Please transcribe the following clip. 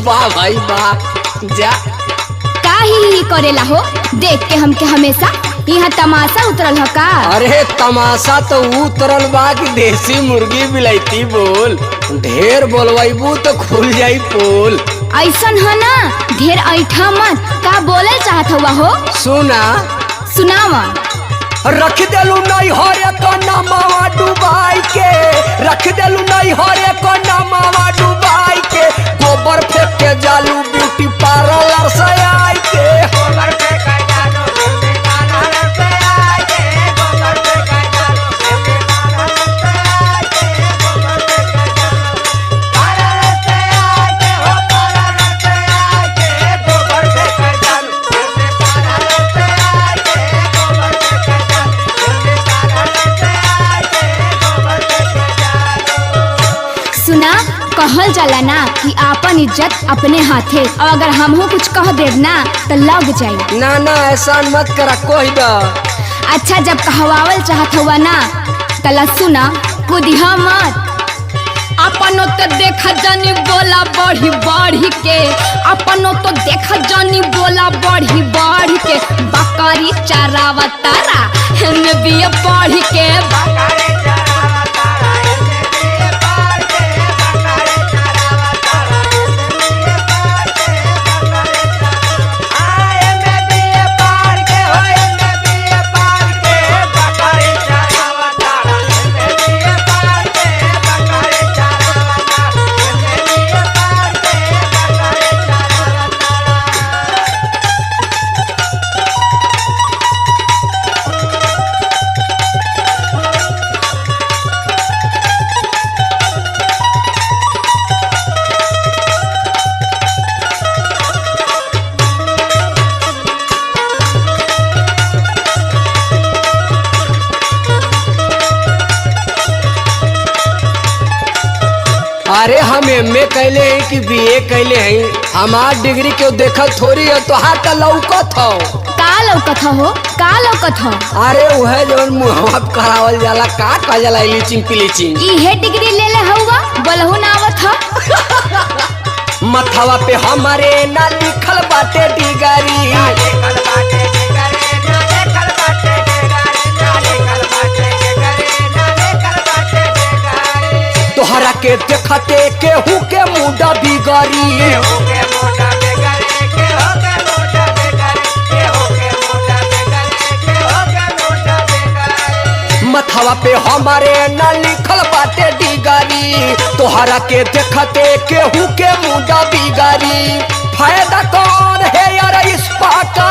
वाह भाई वाह। जा का ही करेला हो देख के हमके हमेशा यहाँ तमाशा उतरल ह का? अरे तमाशा तो उतरल बा कि देसी मुर्गी बिलैती बोल। ढेर बोलवाइबू तो खुल जाई पोल। ऐसन है ना ढेर ऐठा मत का बोले चाहत हुआ हो? सुना सुनावा। रख देलू नहीं हरे को नमावा डुबाई के, रख देलू नहीं हरे को नमावा डुबाई के, गोबर फेंक के जालू ब्यूटी पार्लर से आई के। गोबर फेंक के जालू ब्यूटी पार्लर से आई के, गोबर फेंक के जालू ब्यूटी पार्लर से आई के, गोबर फेंक के जालू पार्लर से आई के, हो पार्लर से आई के, गोबर फेंक के जालू ब्यूटी पार्लर से आई के, गोबर फेंक के जालू ब्यूटी पार्लर से आई के, गोबर फेंक के जालू। सुना कहल जाला ना कि आपन इज्जत अपने हाथे, और अगर हमहू कुछ कह देव ना तो लग जाई। ना ना ऐसा मत करा कोई दा। अच्छा जब कहवावल चाहत हुआ ना तला सुना कुदिहा मत। अपनो तो देखा जानी बोला बढ़ी बढ़ी के, अपनो तो देखा जानी बोला बढ़ी बढ़ी के, बकरी चरावा तारा हेने बिया बढ़ी के। बकरी चरावा तारा हेने बिया बढ़ी के, बकरी चरावा तारा हेने बिया बढ़ी के, बकरी चरावा आए में बिया बढ़ी के, होए में बिया बढ़ी के, बकरी चरावा तारा हेने बिया बढ़ी के, बकरी चरावा तारा हेने बिया बढ़ी के, बकरी चरावा तारा। अरे हम एमए कैले हैं कि बीए कैले हैं, हमार डिग्री क्यों देखल थोड़ी है, तो हाथ लौकत हो। का लौकत हो का लौकत हो? अरे वह जवन मुहम्मद करावल जाला का कहा जाला लीचिंग पिलीचिंग। इहे डिग्री ले ले हवा बोलहु ना आवत हो। मथवा पे हमारे ना लिखल बाटे डिगरी, ना लिखल बाटे डिगरी, ना लिखल बाटे डिगरी, ना लिखल बाटे डिगरी, ना लिखल बाटे डिगरी। तोहरा के देखते केहू के मुंडा बिगड़ी, केहू के मुंडा बिगड़ी, केहू के मुंडा बिगड़ी, केहू के मुंडा बिगड़ी, केहू के मुंडा बिगड़ी। मथवा पे हमारे ना लिखल बाटे डिगरी, तोहरा के देखते केहू के मुंडा बिगड़ी। फायदा कौन है यार इस पाका